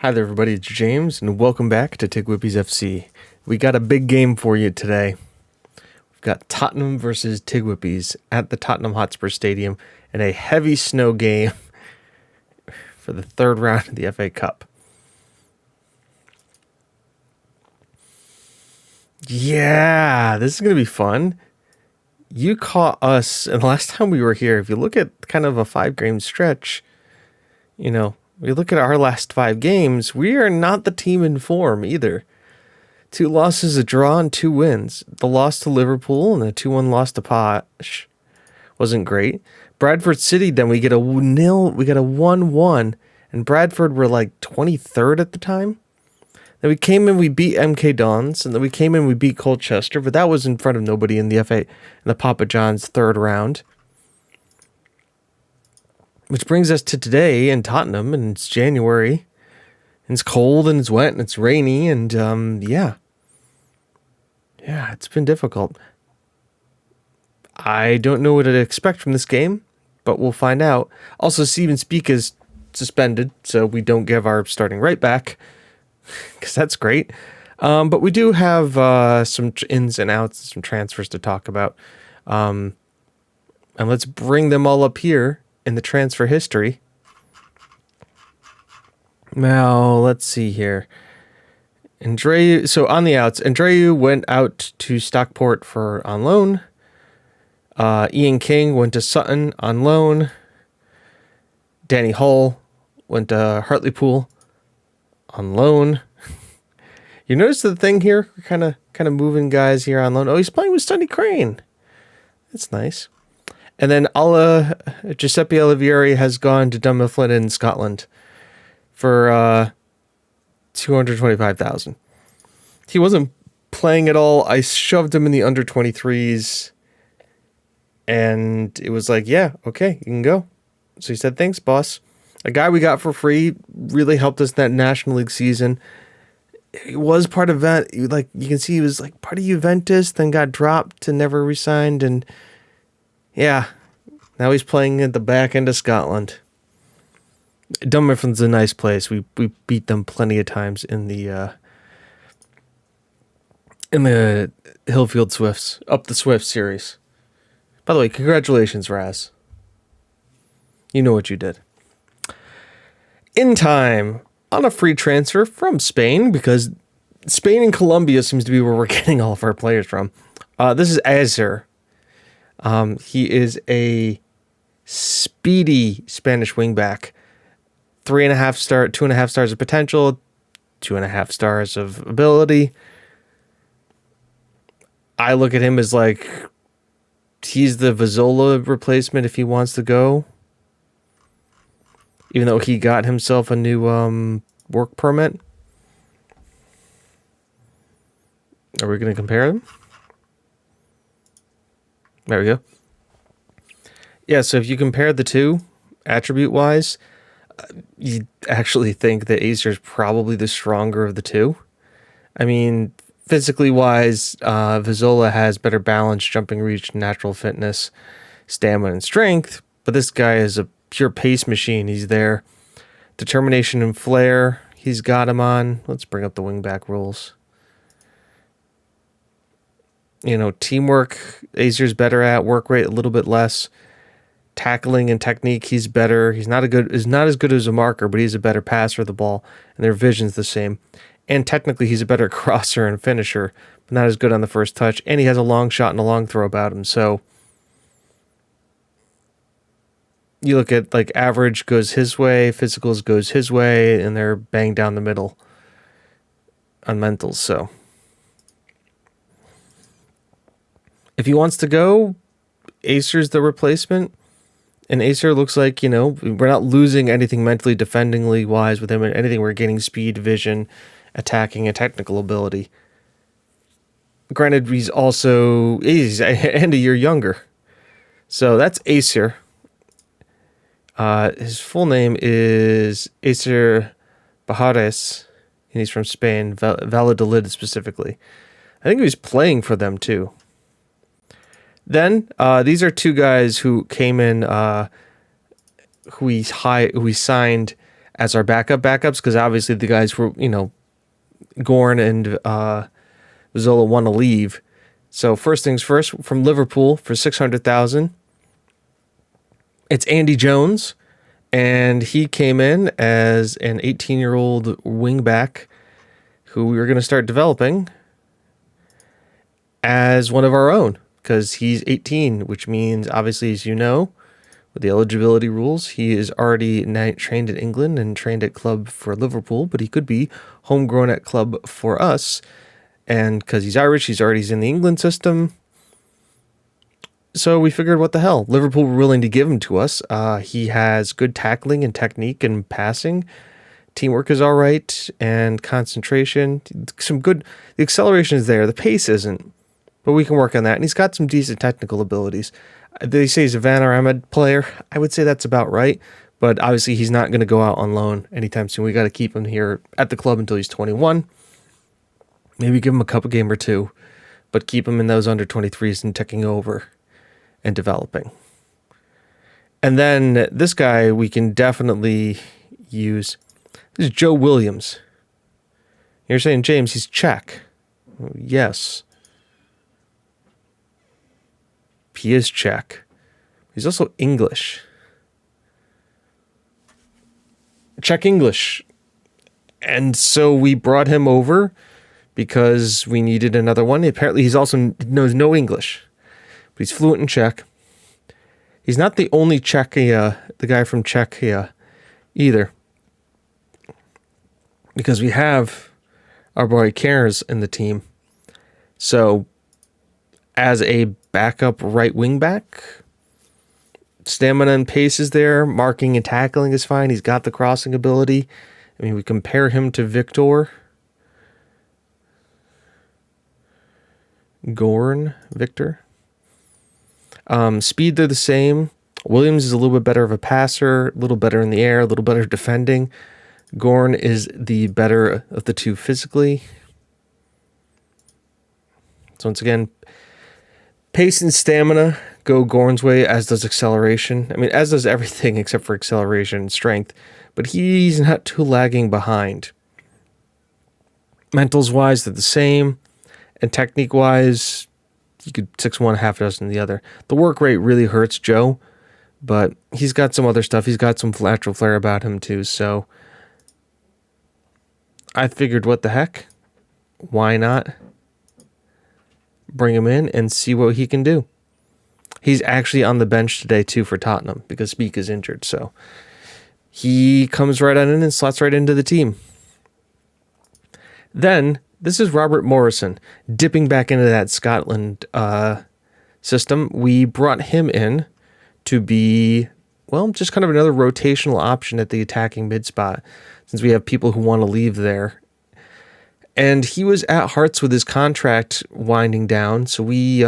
Hi there, everybody. It's James, and welcome back to TGWPIS FC. We got a big game for you today. We've got Tottenham versus TGWPIS at the Tottenham Hotspur Stadium in a heavy snow game for the third round of the FA Cup. Yeah, this is going to be fun. You caught us, and the last time we were here, if you look at kind of a 5-game stretch, we look at our last 5 games, we are not the team in form either. 2 losses, a draw, and 2 wins. The loss to Liverpool and the 2-1 loss to Posh wasn't great. Bradford City, then we get a 1-1, and Bradford were like 23rd at the time. Then we came in, we beat MK Dons, and then we came in, we beat Colchester, but that was in front of nobody in the FA, in the Papa John's third round. Which brings us to today in Tottenham, and it's January, and it's cold, and it's wet, and it's rainy, and yeah, it's been difficult. I don't know what to expect from this game, but we'll find out. Also, Steven Speak is suspended, so we don't give our starting right back, because that's great. But we do have some ins and outs, some transfers to talk about. And let's bring them all up here in the transfer history. Now, let's see here. Andreu, so on the outs, Andreu went out to Stockport on loan. Ian King went to Sutton on loan. Danny Hull went to Hartlepool on loan. You notice the thing here? We're kind of moving guys here on loan. Oh, he's playing with Sonny Crane. That's nice. And then Giuseppe Olivieri has gone to Dunfermline in Scotland for $225,000. He wasn't playing at all. I shoved him in the under 23s, and it was like, yeah, okay, you can go. So he said, thanks, boss. A guy we got for free really helped us that National League season. He was part of that. Like, you can see he was like part of Juventus, then got dropped and never re-signed, and yeah, now he's playing at the back end of Scotland. Dunfermline's a nice place. We beat them plenty of times in the Hillfield Swifts, Up the Swift series. By the way, congratulations, Raz. You know what you did. In time, on a free transfer from Spain, because Spain and Colombia seems to be where we're getting all of our players from. This is Azar. He is a speedy Spanish wingback. 2.5 stars of potential, 2.5 stars of ability. I look at him as like he's the Vizzola replacement if he wants to go. Even though he got himself a new work permit. Are we going to compare them? There we go. Yeah, so if you compare the two, attribute-wise, you actually think that Acer is probably the stronger of the two. I mean, physically-wise, Vizzola has better balance, jumping reach, natural fitness, stamina, and strength, but this guy is a pure pace machine. He's there. Determination and flair, he's got him on. Let's bring up the wingback rules. Teamwork, Azer's better at. Work rate, a little bit less. Tackling and technique, he's better. He's not as good as a marker, but he's a better passer of the ball, and their vision's the same. And technically, he's a better crosser and finisher, but not as good on the first touch. And he has a long shot and a long throw about him. So you look at like average goes his way, physicals goes his way, and they're banged down the middle on mentals. So if he wants to go, Acer's the replacement. And Acer looks like, we're not losing anything mentally, defendingly wise with him and anything. We're gaining speed, vision, attacking, and technical ability. Granted, he's and a year younger. So that's Acer. His full name is Acer Bajares, and he's from Spain, Valladolid specifically. I think he was playing for them too. Then these are 2 guys who came in, who we signed as our backups, because obviously the guys were, Gorn and Zola want to leave. So first things first, from Liverpool for 600,000, it's Andy Jones, and he came in as an 18-year-old wingback who we were going to start developing as one of our own, because he's 18, which means, obviously, as you know, with the eligibility rules, he is already trained in England and trained at club for Liverpool, but he could be homegrown at club for us. And because he's Irish, he's in the England system. So we figured, what the hell? Liverpool were willing to give him to us. He has good tackling and technique and passing. Teamwork is all right, and concentration. Some good. The acceleration is there. The pace isn't, but we can work on that. And he's got some decent technical abilities. They say he's a Van Ahmed player. I would say that's about right. But obviously, he's not going to go out on loan anytime soon. We got to keep him here at the club until he's 21. Maybe give him a cup game or two, but keep him in those under 23s and taking over and developing. And then this guy we can definitely use. This is Joe Williams. You're saying, James, he's Czech. Yes. He is Czech. He's also English. Czech English. And so we brought him over because we needed another one. Apparently he's also knows no English, but he's fluent in Czech. He's not the only Czechia, the guy from Czechia either, because we have our boy Cares in the team. So as a backup right wing back, stamina and pace is there. Marking and tackling is fine. He's got the crossing ability. I mean, we compare him to Victor. Victor. Speed, they're the same. Williams is a little bit better of a passer, a little better in the air, a little better defending. Gorn is the better of the two physically. So once again, pace and stamina go Gorn's way, as does acceleration. I mean, as does everything except for acceleration and strength. But he's not too lagging behind. Mentals-wise, they're the same. And technique-wise, you could 6-1, half a dozen the other. The work rate really hurts Joe, but he's got some other stuff. He's got some natural flair about him too, so I figured, what the heck? Why not bring him in and see what he can do? He's actually on the bench today too for Tottenham because Speak is injured, so he comes right on in and slots right into the team. Then this is Robert Morrison, dipping back into that Scotland system. We brought him in to be, well, just kind of another rotational option at the attacking mid spot, since we have people who want to leave there. And he was at Hearts with his contract winding down, so we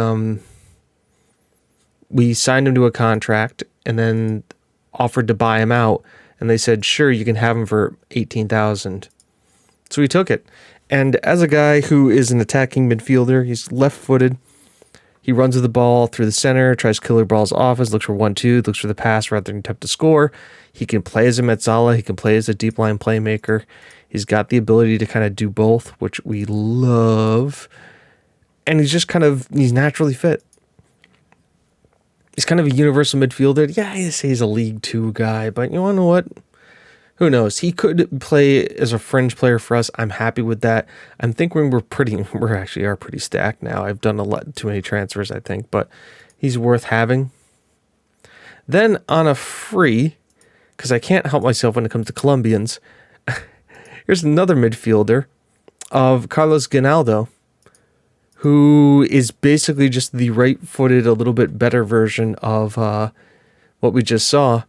signed him to a contract and then offered to buy him out, and they said, sure, you can have him for 18,000. So we took it. And as a guy who is an attacking midfielder, he's left-footed. He runs with the ball through the center, tries killer balls off us, looks for 1-2, looks for the pass rather than attempt to score. He can play as a Metzala. He can play as a deep line playmaker. He's got the ability to kind of do both, which we love. And he's naturally fit. He's kind of a universal midfielder. Yeah, I say he's a League Two guy, but you want to know what? Who knows? He could play as a fringe player for us. I'm happy with that. I'm thinking we're actually are pretty stacked now. I've done a lot too many transfers, I think, but he's worth having. Then on a free, because I can't help myself when it comes to Colombians, here's another midfielder of Carlos Ginaldo, who is basically just the right-footed, a little bit better version of what we just saw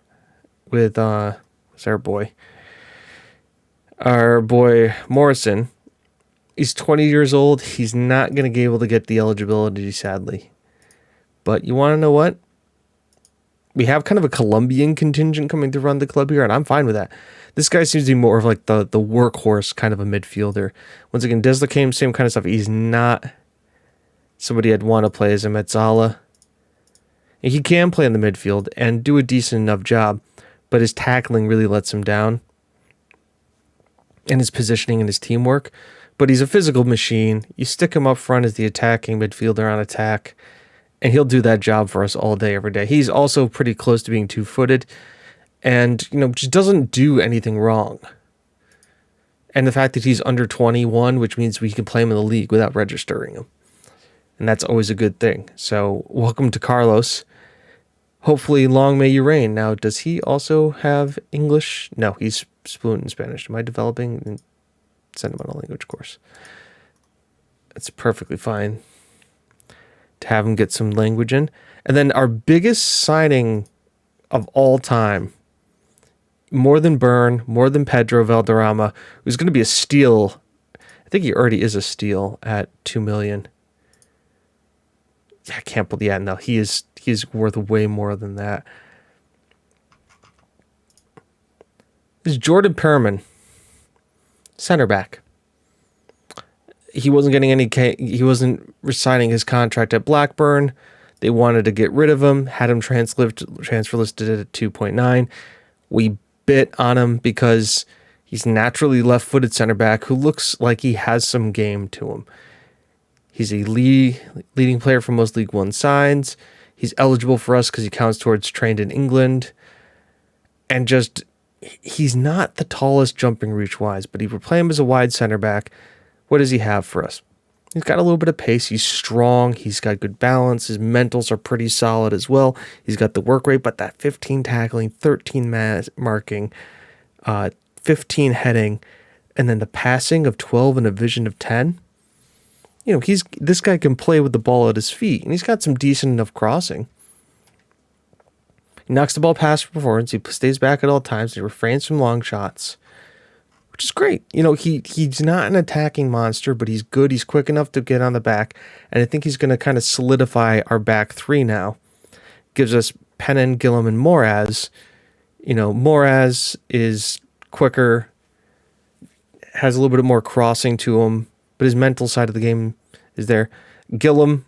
with our boy Morrison. He's 20 years old. He's not going to be able to get the eligibility, sadly. But you want to know what? We have kind of a Colombian contingent coming to run the club here, and I'm fine with that. This guy seems to be more of like the workhorse kind of a midfielder. Once again, Desla came, same kind of stuff. He's not somebody I'd want to play as a Metzala. He can play in the midfield and do a decent enough job, but his tackling really lets him down. and his positioning and his teamwork, but he's a physical machine. You stick him up front as the attacking midfielder on attack, and he'll do that job for us all day, every day. He's also pretty close to being 2-footed and, just doesn't do anything wrong. And the fact that he's under 21, which means we can play him in the league without registering him. And that's always a good thing. So welcome to Carlos. Hopefully long may you reign. Now, does he also have English? No, he's fluent in Spanish. Am I developing? Send him on a language course. It's perfectly fine to have him get some language in. And then our biggest signing of all time, more than Byrne, more than Pedro Valderrama, who's going to be a steal. I think he already is a steal at $2 million. Yeah, I can't believe. Yeah, no, he's worth way more than that. This is Jordan Perman, center back. He wasn't getting any. He wasn't resigning his contract at Blackburn. They wanted to get rid of him. Had him transfer listed at 2.9. We bit on him because he's naturally left-footed center back who looks like he has some game to him. He's a leading player for most League One sides. He's eligible for us because he counts towards trained in England. And just, he's not the tallest jumping reach-wise, but if we're playing him as a wide center back, what does he have for us? He's got a little bit of pace. He's strong. He's got good balance. His mentals are pretty solid as well. He's got the work rate, but that 15 tackling, 13 marking, 15 heading, and then the passing of 12 and a vision of 10. This guy can play with the ball at his feet, and he's got some decent enough crossing. He knocks the ball past for performance. He stays back at all times. He refrains from long shots, which is great. He's not an attacking monster, but he's good. He's quick enough to get on the back, and I think he's going to kind of solidify our back three now. Gives us Pennon, Gillum, and Moraz. Moraz is quicker, has a little bit more crossing to him, but his mental side of the game is there. Gillum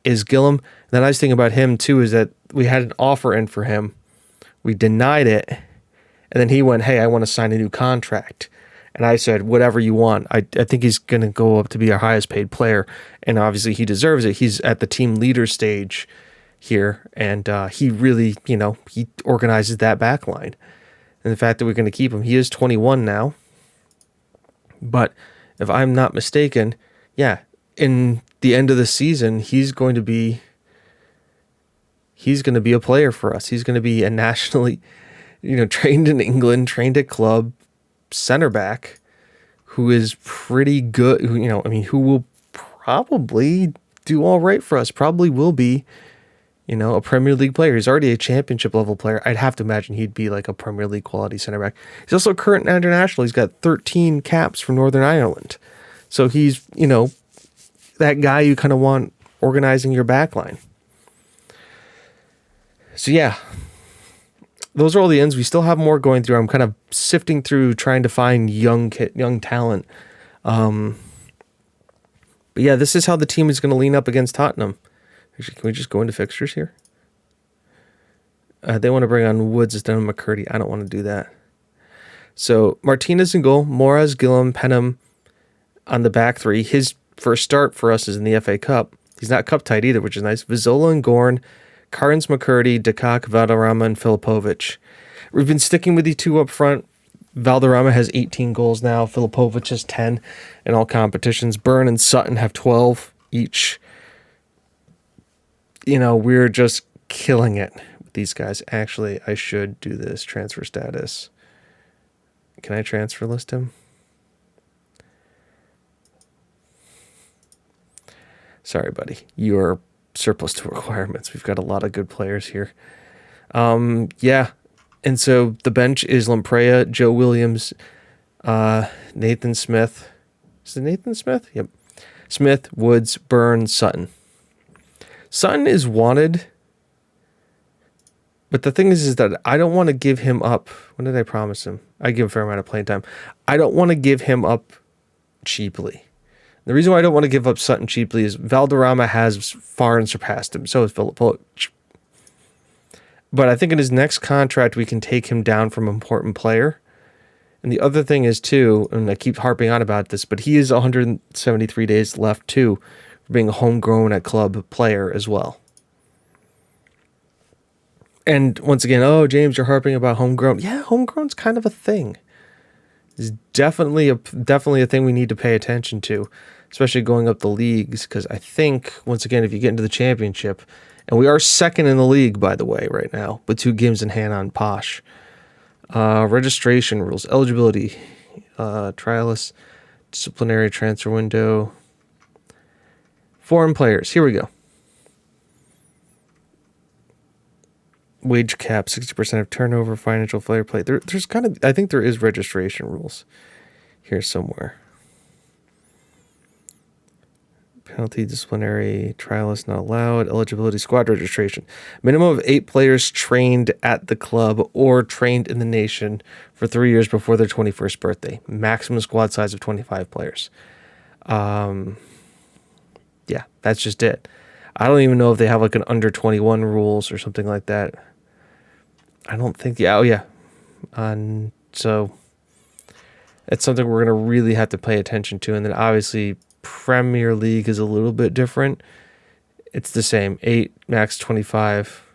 is Gillum. The nice thing about him, too, is that we had an offer in for him. We denied it, and then he went, hey, I want to sign a new contract. And I said, whatever you want. I think he's going to go up to be our highest paid player, and obviously he deserves it. He's at the team leader stage here, and he really, he organizes that back line. And the fact that we're going to keep him, he is 21 now. But if I'm not mistaken, yeah, in the end of the season, he's going to be a player for us. He's going to be a nationally, trained in England, trained at club center back who is pretty good, who will probably do all right for us, probably will be, a Premier League player. He's already a championship level player. I'd have to imagine he'd be like a Premier League quality center back. He's also a current international. He's got 13 caps for Northern Ireland. So he's, that guy you kind of want organizing your back line. So yeah, those are all the ends. We still have more going through. I'm kind of sifting through trying to find young talent. But yeah, this is how the team is going to lean up against Tottenham. Actually, can we just go into fixtures here? They want to bring on Woods instead of McCurdy. I don't want to do that. So Martinez in goal, Moraz, Gillum, Penham on the back three. His first start for us is in the FA Cup. He's not cup tight either, which is nice. Vizzola and Gorn, Carnes, McCurdy, Dekak, Valderrama, and Filipovic. We've been sticking with the two up front. Valderrama has 18 goals now. Filipovic has 10 in all competitions. Byrne and Sutton have 12 each. We're just killing it with these guys. Actually, I should do this transfer status. Can I transfer list him? Sorry, buddy. You are surplus to requirements. We've got a lot of good players here. Yeah. And so the bench is Lamprey, Joe Williams, Nathan Smith. Is it Nathan Smith? Yep. Smith, Woods, Byrne, Sutton. Sutton is wanted, but the thing is that I don't want to give him up. When did I promise him? I give a fair amount of playing time. I don't want to give him up cheaply. The reason why I don't want to give up Sutton cheaply is Valderrama has far and surpassed him. So has Filipovic. But I think in his next contract, we can take him down from important player And the other thing is, too, and I keep harping on about this, but he is 173 days left, too, for being a homegrown at club player as well. And once again, oh, James, you're harping about homegrown. Yeah, homegrown's kind of a thing. It's definitely a thing we need to pay attention to, especially going up the leagues, because I think, once again, if you get into the championship, and we are second in the league, by the way, right now, with 2 games in hand on Posh. Registration rules, eligibility, trialists, disciplinary transfer window, foreign players. Here we go. Wage cap, 60% of turnover, financial fair play. There's kind of, I think there is registration rules here somewhere. Penalty, disciplinary, trialist not allowed, eligibility, squad registration. Minimum of 8 players trained at the club or trained in the nation for 3 years before their 21st birthday. Maximum squad size of 25 players. Yeah, that's just it. I don't even know if they have like an under 21 rules or something like that. I don't think, yeah, oh yeah. So it's something we're going to really have to pay attention to. And then obviously Premier League is a little bit different. It's the same, 8, max 25.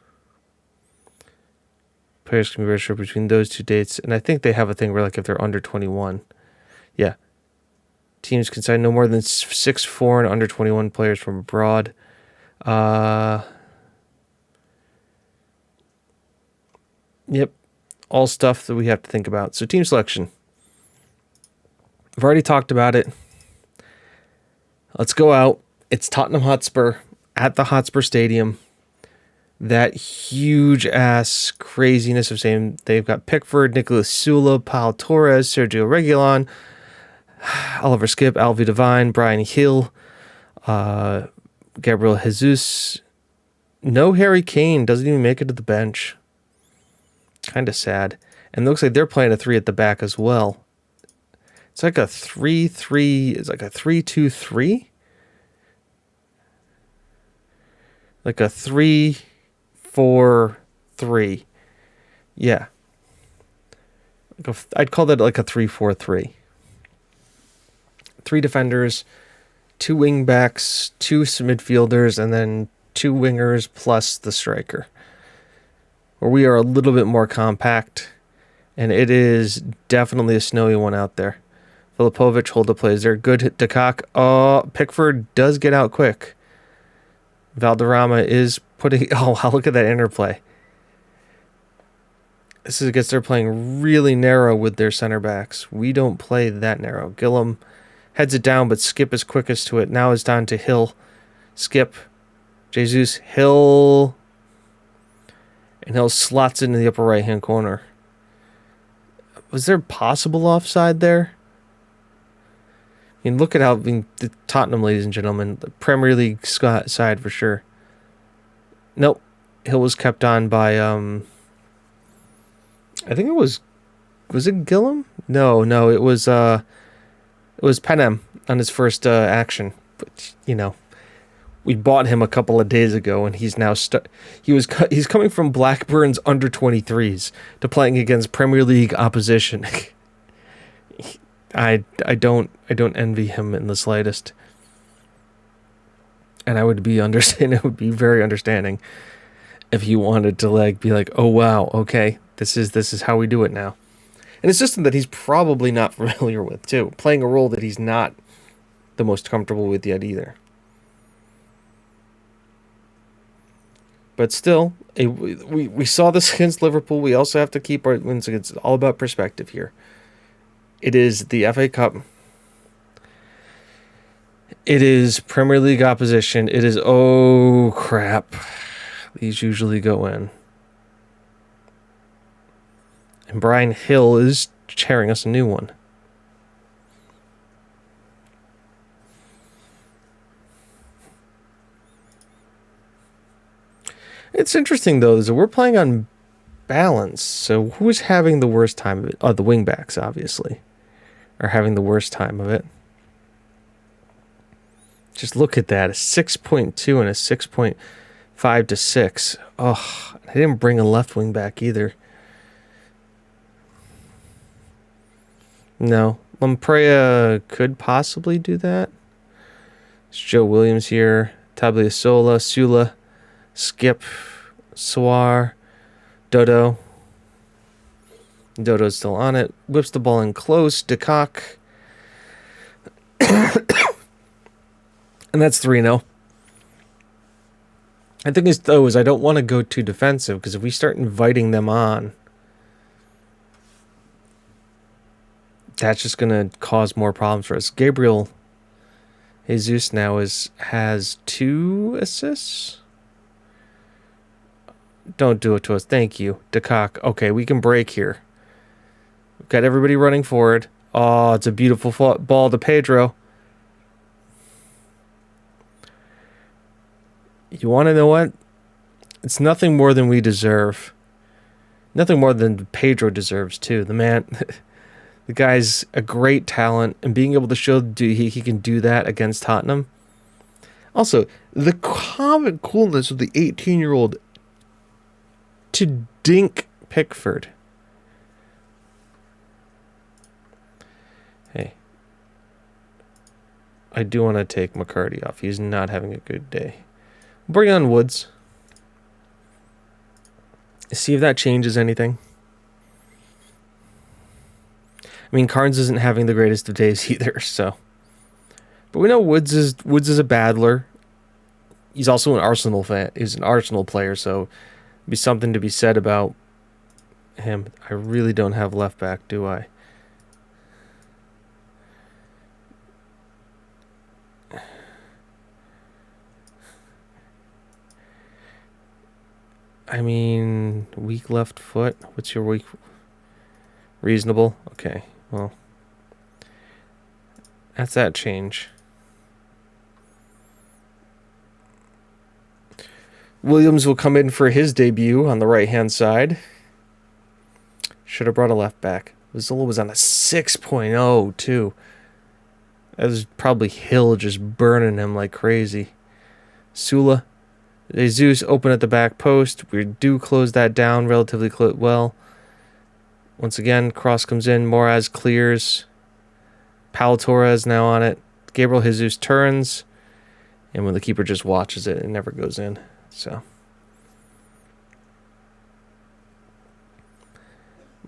Players can be registered between those 2 dates. And I think they have a thing where like if they're under 21. Yeah. Teams can sign no more than 6 foreign under 21 players from abroad. Yep. All stuff that we have to think about. So team selection. I've already talked about it. Let's go out. It's Tottenham Hotspur at the Hotspur Stadium. That huge ass craziness of saying they've got Pickford, Nicolas Sula, Paul Torres, Sergio Reguilon, Oliver Skip, Alvy Devine, Brian Hill, Gabriel Jesus. No Harry Kane, doesn't even make it to the bench. Kind of sad. And it looks like they're playing a 3 at the back as well. It's like a 3-3. It's like a 3-2-3. Like a 3-4-3. Yeah. I'd call that like a 3-4-3. 3 defenders, 2 wing backs, 2 midfielders, and then 2 wingers plus the striker. Where we are a little bit more compact, and it is definitely a snowy one out there. Filipovic, hold the plays there. Good hit to Cock. Oh, Pickford does get out quick. Valderrama is putting... Oh, look at that interplay. This is against they're playing really narrow with their center backs. We don't play that narrow. Gillum heads it down, but Skip is quickest to it. Now it's down to Hill. Skip. Jesus. Hill. And Hill slots into the upper right-hand corner. Was there possible offside there? I mean, look at how the Tottenham, ladies and gentlemen, the Premier League side for sure. Nope, Hill was kept on by I think it was it Gillum? No, it was Penem on his first action. But you know, we bought him a couple of days ago, and he's now he's coming from Blackburn's under 23s to playing against Premier League opposition. I don't envy him in the slightest, and I would be very understanding if he wanted to be like, oh wow, okay, this is how we do it now, and it's just that he's probably not familiar with too, playing a role that he's not the most comfortable with yet either. But still, we saw this against Liverpool. We also have to keep our wins against. It's all about perspective here. It is the FA Cup. It is Premier League opposition. It is, oh crap. These usually go in. And Brian Hill is sharing us a new one. It's interesting, though, is that we're playing on balance. So who's having the worst time of it? Oh, the wingbacks, obviously, are having the worst time of it. Just look at that. A 6.2 and a 6.5 to 6. Oh, I didn't bring a left wing back either. No. Lamprey could possibly do that. It's Joe Williams here. Tagliasola, Sula, Skip, Suar, Dodo. Dodo's still on it. Whips the ball in close. DeCock. And that's 3-0. I think is I don't want to go too defensive, because if we start inviting them on, that's just going to cause more problems for us. Gabriel Jesus now has 2 assists. Don't do it to us. Thank you. DeCock. Okay, we can break here. We've got everybody running forward. Oh, it's a beautiful ball to Pedro. You want to know what? It's nothing more than we deserve. Nothing more than Pedro deserves, too. The man, the guy's a great talent, and being able to show he can do that against Tottenham. Also, the common coolness of the 18-year-old to dink Pickford. Hey, I do want to take McCarty off. He's not having a good day. Bring on Woods. See if that changes anything. I mean, Carnes isn't having the greatest of days either, so. But we know Woods is a battler. He's also an Arsenal fan. He's an Arsenal player, so it'd be something to be said about him. I really don't have left back, do I? I mean, weak left foot. What's your weak? Reasonable. Okay, well, that's that change. Williams will come in for his debut on the right-hand side. Should have brought a left back. Zola was on a 6.0 too. That was probably Hill just burning him like crazy. Sula. Jesus open at the back post. We do close that down relatively well. Once again, cross comes in. Moraz clears. Pau Torres now on it. Gabriel Jesus turns. And when the keeper just watches it, it never goes in. So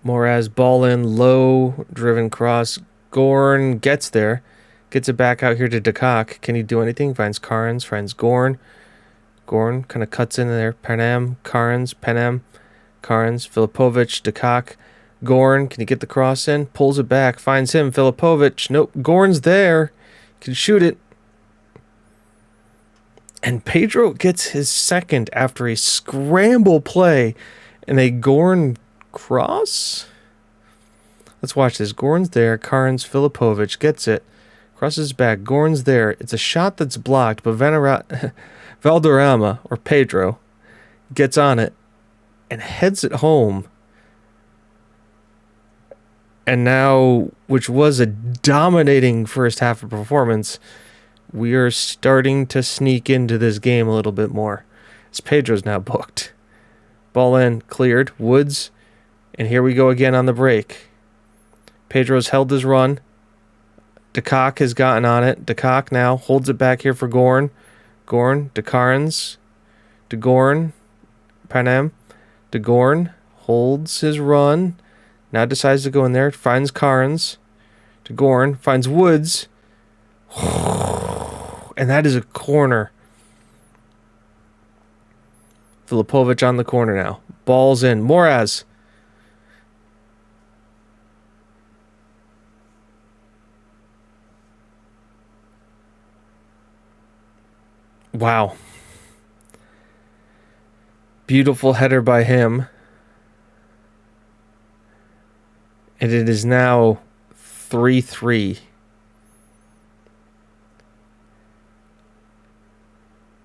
Moraz ball in, low, driven cross. Gorn gets there. Gets it back out here to DeCock. Can he do anything? Finds Carnes, finds Gorn. Gorn kind of cuts in there. Panam, Carnes, Panam, Carnes, Filipovic, DeCock. Gorn, can he get the cross in? Pulls it back, finds him. Filipovic, nope, Gorn's there. Can shoot it. And Pedro gets his second after a scramble play and a Gorn cross. Let's watch this. Gorn's there. Carnes, Filipovic gets it. Crosses back. Gorn's there. It's a shot that's blocked, but Valderrama, or Pedro, gets on it and heads it home. And now, which was a dominating first half of performance, we are starting to sneak into this game a little bit more. As Pedro's now booked. Ball in, cleared. Woods. And here we go again on the break. Pedro's held his run. DeCock has gotten on it. DeCock now holds it back here for Gorn. Gorn, DeCarnes, DeGorn, Panam, DeGorn holds his run. Now decides to go in there. Finds Carnes. DeGorn finds Woods. And that is a corner. Filipovic on the corner now. Ball's in. Moraz. Wow. Beautiful header by him. And it is now 3-3.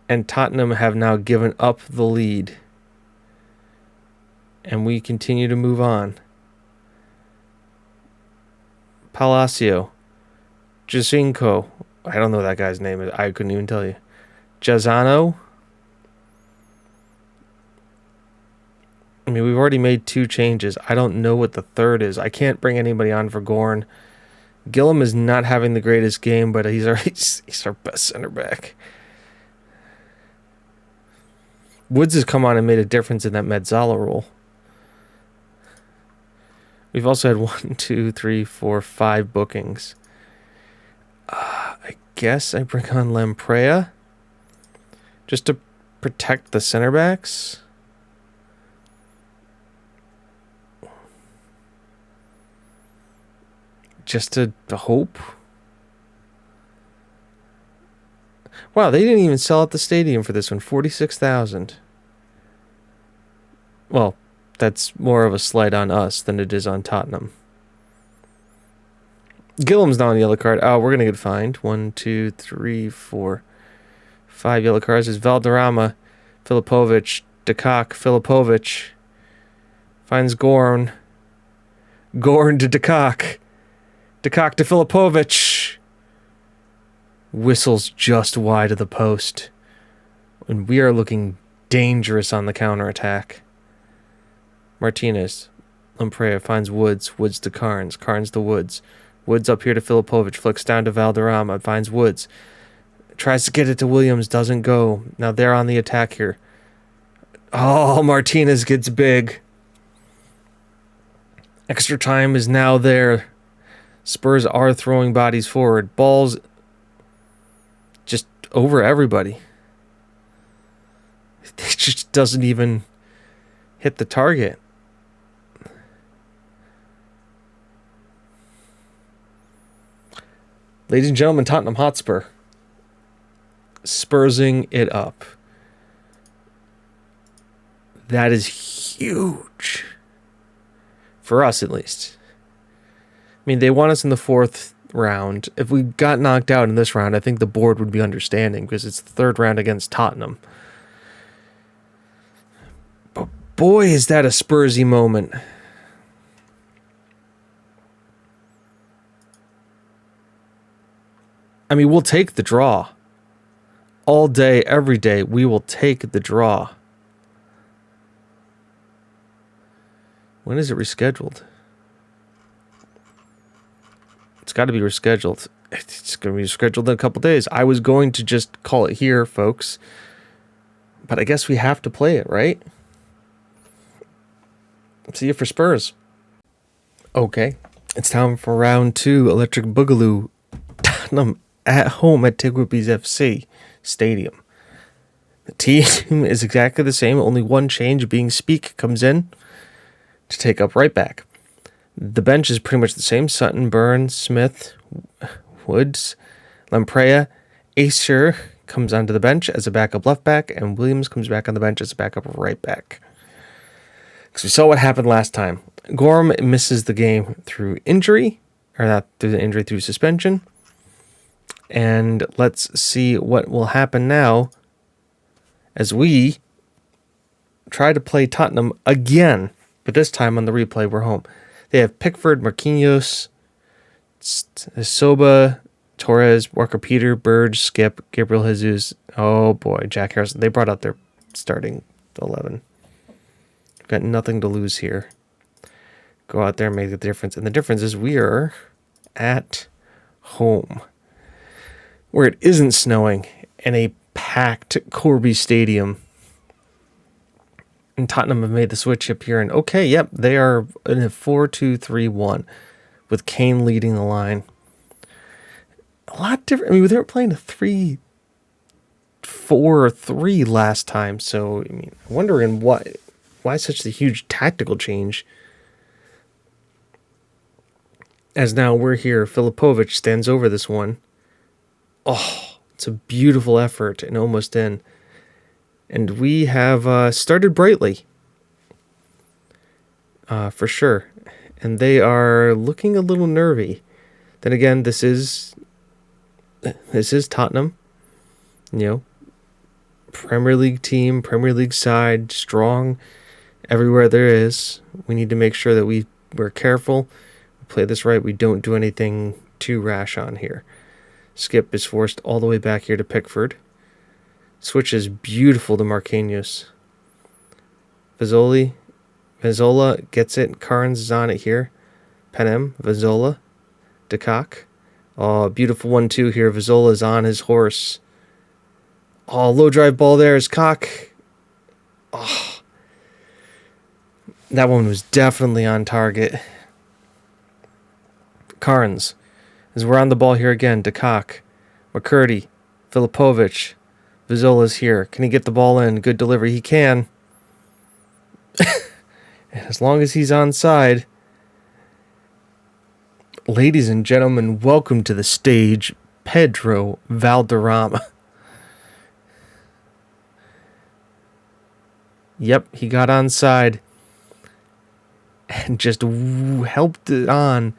And Tottenham have now given up the lead. And we continue to move on. Palacio. Jacinco. I don't know what that guy's name is. I couldn't even tell you. Jazano. I mean, we've already made 2 changes. I don't know what the third is. I can't bring anybody on for Gorn. Gillum is not having the greatest game, but he's our best center back. Woods has come on and made a difference in that Medzala role. We've also had 1, 2, 3, 4, 5 bookings. I guess I bring on Lamprey just to protect the center backs. Just to hope. Wow, they didn't even sell at the stadium for this one. 46,000. Well, that's more of a slight on us than it is on Tottenham. Gillum's not on the yellow card. Oh, we're going to get fined. 1, 2, 3, 4, 5 yellow cards. There's Valderrama, Filipovic, Dekak, Filipovic. Finds Gorn. Gorn to Dekak. Dekak to Filipovic. Whistles just wide of the post. And we are looking dangerous on the counterattack. Martinez. Lamprey finds Woods. Woods to Carnes. Carnes to Woods. Woods up here to Filipovic. Flicks down to Valderrama. Finds Woods. Tries to get it to Williams. Doesn't go. Now they're on the attack here. Oh, Martinez gets big. Extra time is now there. Spurs are throwing bodies forward. Balls just over everybody. It just doesn't even hit the target. Ladies and gentlemen, Tottenham Hotspur Spursing it up. That is huge. For us, at least. I mean, they won us in the 4th round. If we got knocked out in this round, I think the board would be understanding because it's the 3rd round against Tottenham. But boy, is that a Spursy moment. I mean, we'll take the draw. All day, every day, we will take the draw. When is it rescheduled? It's got to be rescheduled. It's going to be rescheduled in a couple days. I was going to just call it here, folks. But I guess we have to play it, right? See you for Spurs. Okay. It's time for round 2. Electric Boogaloo. Tottenham at home at TGWPIS FC Stadium. The team is exactly the same. Only one change being Speak comes in to take up right back. The bench is pretty much the same. Sutton, Burns, Smith, Woods, Lamprey, Acer comes onto the bench as a backup left back, and Williams comes back on the bench as a backup right back. Because we saw what happened last time. Gorm misses the game through injury, or not through the injury, through suspension. And let's see what will happen now as we try to play Tottenham again. But this time on the replay, we're home. They have Pickford, Marquinhos, Soba, Torres, Walker Peter, Burge, Skip, Gabriel Jesus. Oh boy, Jack Harrison. They brought out their starting 11. Got nothing to lose here. Go out there and make the difference. And the difference is we are at home, where it isn't snowing, in a packed Corby Stadium. And Tottenham have made the switch up here. And okay, yep, they are in a 4-2-3-1 with Kane leading the line. A lot different. I mean, they were playing a 3-4-3 last time. So, I mean, I'm wondering why such a huge tactical change. As now we're here, Filipovic stands over this one. Oh, it's a beautiful effort and almost in. And we have started brightly. For sure. And they are looking a little nervy. Then again, this is Tottenham. You know, Premier League team, Premier League side, strong everywhere there is. We need to make sure that we're careful. We play this right. We don't do anything too rash on here. Skip is forced all the way back here to Pickford. Switch is beautiful to Marquinhos. Vazzola gets it. Carnes is on it here. Penem, Vazzola. DeCock. Oh, beautiful 1-2 here. Vizola's on his horse. Oh, low drive ball there is Cock. Oh, that one was definitely on target. Carnes, as we're on the ball here again. DeCock, McCurdy, Filipovic. Vizola's here. Can he get the ball in? Good delivery. He can. And as long as he's onside. Ladies and gentlemen, welcome to the stage, Pedro Valderrama. Yep, he got onside and just helped it on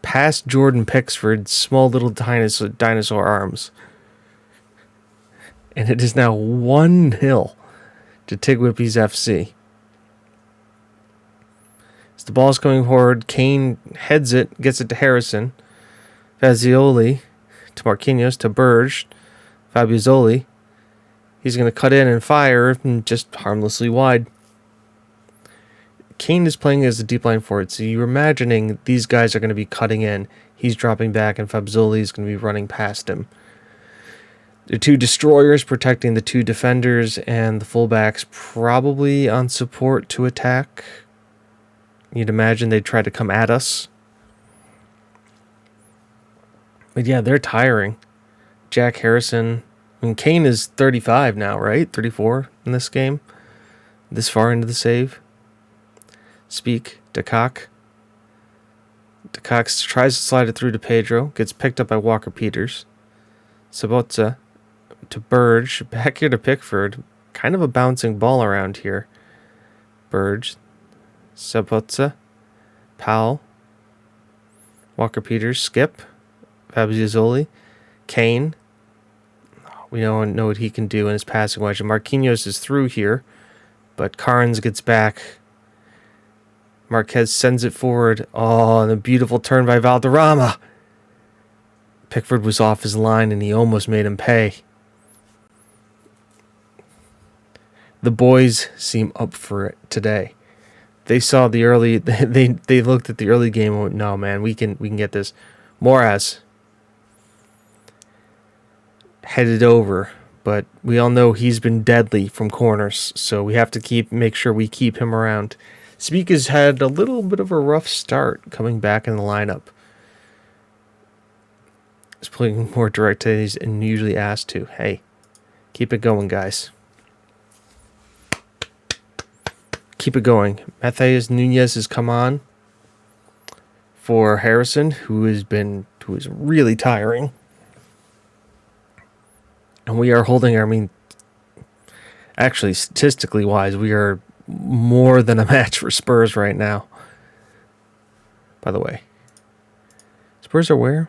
past Jordan Pickford's small little dinosaur arms. And it is now 1-0 to TGWPIS FC. As the ball's coming forward, Kane heads it, gets it to Harrison. Fazioli to Marquinhos to Berge. Fabiuzzoli. He's going to cut in and fire, and just harmlessly wide. Kane is playing as a deep line forward, so you're imagining these guys are going to be cutting in. He's dropping back, and Fabiuzzoli is going to be running past him. The two destroyers protecting the two defenders, and the fullbacks probably on support to attack. You'd imagine they'd try to come at us. But yeah, they're tiring. Jack Harrison. I mean, Kane is 35 now, right? 34 in this game. This far into the save. Speak. DeCock. DeCock tries to slide it through to Pedro. Gets picked up by Walker Peters. Sabotza to Burge. Back here to Pickford. Kind of a bouncing ball around here. Burge. Sabotza. Powell. Walker Peters. Skip. Fabiuzzoli. Kane. We don't know what he can do in his passing wedge. Marquinhos is through here, but Carnes gets back. Marquez sends it forward. Oh, and a beautiful turn by Valderrama. Pickford was off his line, and he almost made him pay. The boys seem up for it today. They saw the early. They looked at the early game and went, "No, man, we can get this." Moraz headed over, but we all know he's been deadly from corners, so we have to make sure we keep him around. Speak has had a little bit of a rough start coming back in the lineup. He's playing more direct than he's usually asked to. Hey, keep it going, guys. Keep it going. Matheus Nunez has come on for Harrison, who is really tiring. And we are holding actually, statistically wise, we are more than a match for Spurs right now. By the way, Spurs are where?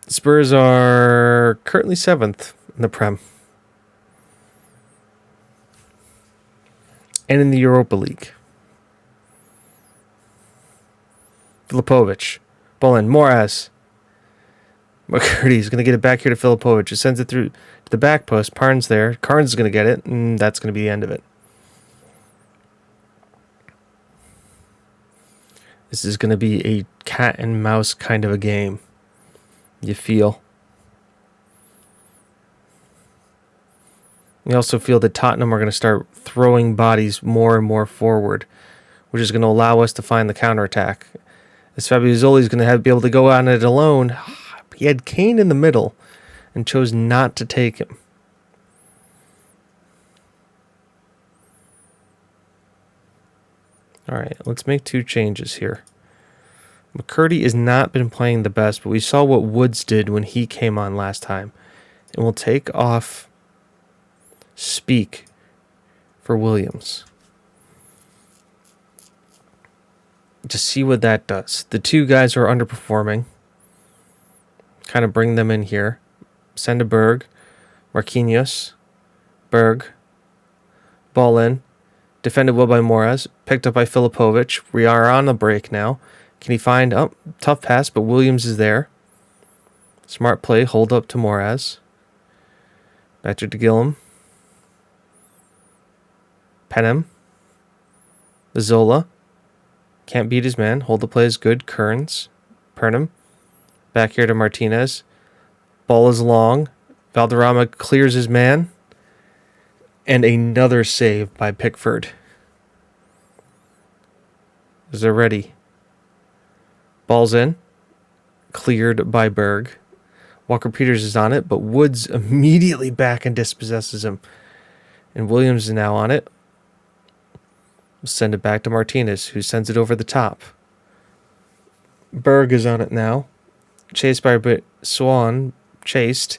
Spurs are currently 7th in the Prem. And in the Europa League. Filipovic. Ball in. Moraz. McCurdy is going to get it back here to Filipovic. He sends it through to the back post. Parnes there. Carnes is going to get it, and that's going to be the end of it. This is going to be a cat and mouse kind of a game. You feel. You also feel that Tottenham are going to start throwing bodies more and more forward, which is going to allow us to find the counterattack. As Fabiuzzoli is going to be able to go on it alone. He had Kane in the middle and chose not to take him. All right, let's make 2 changes here. McCurdy has not been playing the best, but we saw what Woods did when he came on last time. And we'll take off Speak for Williams. To see what that does. The 2 guys are underperforming. Kind of bring them in here. Send to Berg. Marquinhos. Berg. Ball in. Defended well by Moraz. Picked up by Filipovic. We are on the break now. Can he find... Oh, tough pass, but Williams is there. Smart play. Hold up to Moraz. Back to Gillum. Penem. Zola. Can't beat his man. Hold the play is good. Kearns. Pernam. Back here to Martinez. Ball is long. Valderrama clears his man. And another save by Pickford. As they're ready. Ball's in. Cleared by Berg. Walker-Peters is on it, but Woods immediately back and dispossesses him. And Williams is now on it. We'll send it back to Martinez, who sends it over the top. Berg is on it now. Chased by Swan. Chased.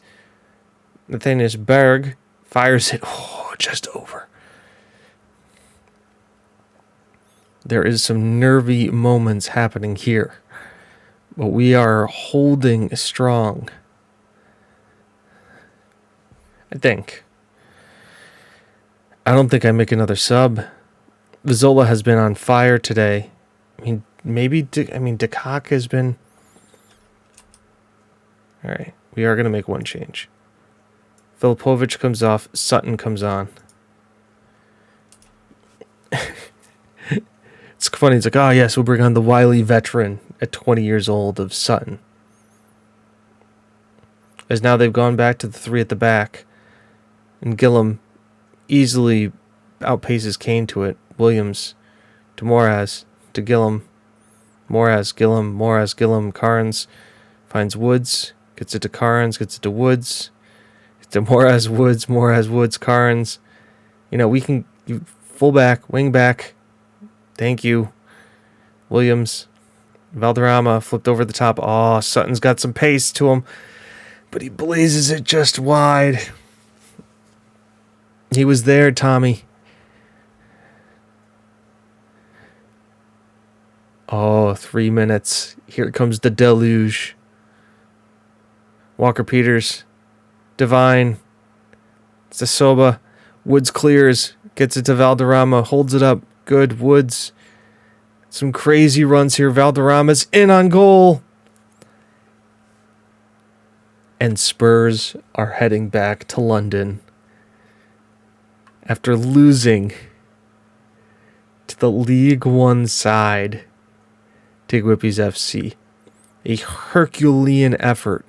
Nathanius Berg fires it. Oh, just over. There is some nervy moments happening here. But we are holding strong. I think. I don't think I make another sub. Vizzola has been on fire today. I mean, maybe... Dekak has been... Alright, we are going to make one change. Filipovic comes off. Sutton comes on. It's funny. It's like, oh, yes, we'll bring on the wily veteran at 20 years old of Sutton. As now they've gone back to the three at the back. And Gillum easily outpaces Kane to it. Williams to Moraz. To Gillum. Moraz, Gillum. Moraz, Gillum. Carnes finds Woods. Gets it to Carnes. Gets it to Woods. Gets to Moraz, Woods. Moraz, Woods, Carnes. You know, we can... Fullback, wing back. Thank you. Williams. Valderrama flipped over the top. Oh, Sutton's got some pace to him. But he blazes it just wide. He was there, Tommy. Oh, 3 minutes. Here comes the deluge. Walker-Peters. Divine. Sasoba. Woods clears. Gets it to Valderrama. Holds it up. Good. Woods. Some crazy runs here. Valderrama's in on goal. And Spurs are heading back to London after losing to the League One side, TGWPIS FC. A Herculean effort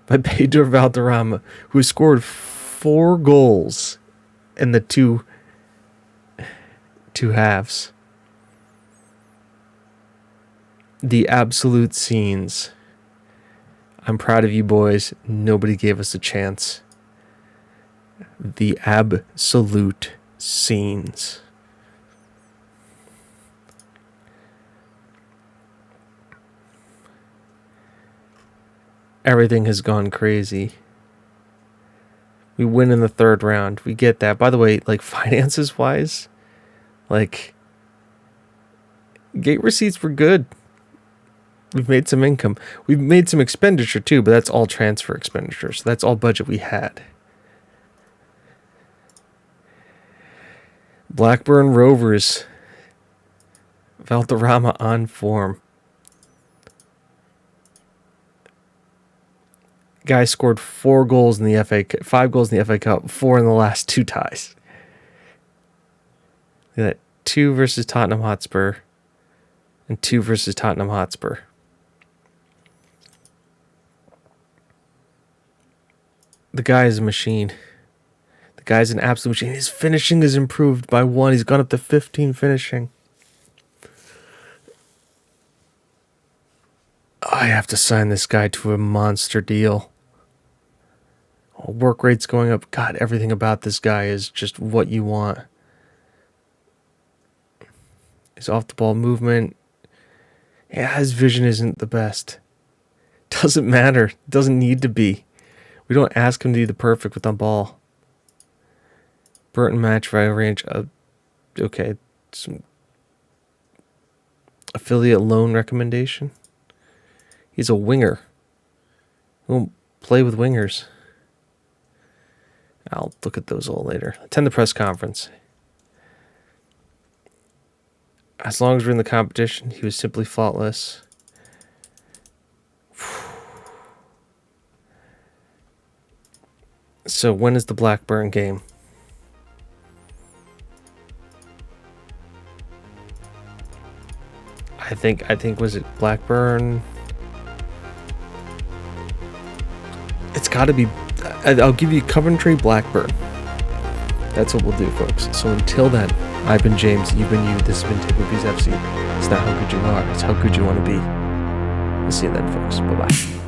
by Pedro Valderrama, who scored 4 goals in the two halves. The absolute scenes. I'm proud of you boys. Nobody gave us a chance. The absolute scenes. Everything has gone crazy. We win in the 3rd round. We get that. By the way, like, finances wise, like, gate receipts were good. We've made some income. We've made some expenditure too, but that's all transfer expenditure. So that's all budget we had. Blackburn Rovers. Valderrama on form. Guy scored 4 goals in the 5 goals in the FA Cup, 4 in the last 2 ties. Look at that. 2 versus Tottenham Hotspur and 2 versus Tottenham Hotspur. The guy is a machine. The guy's an absolute machine. His finishing is improved by 1. He's gone up to 15 finishing. I have to sign this guy to a monster deal. Work rate's going up. God, everything about this guy is just what you want. His off-the-ball movement. Yeah, his vision isn't the best. Doesn't matter. Doesn't need to be. We don't ask him to be the perfect with the ball. Burton match range. Okay. Some affiliate loan recommendation. He's a winger. He won't play with wingers. I'll look at those all later. Attend the press conference. As long as we're in the competition, he was simply faultless. So when is the Blackburn game? I think was it Blackburn? It's got to be. I'll give you Coventry Blackburn. That's what we'll do, folks. So until then, I've been James, you've been you, this has been TGWPIS FC. It's not how good you are, it's how good you want to be. We'll see you then, folks. Bye-bye.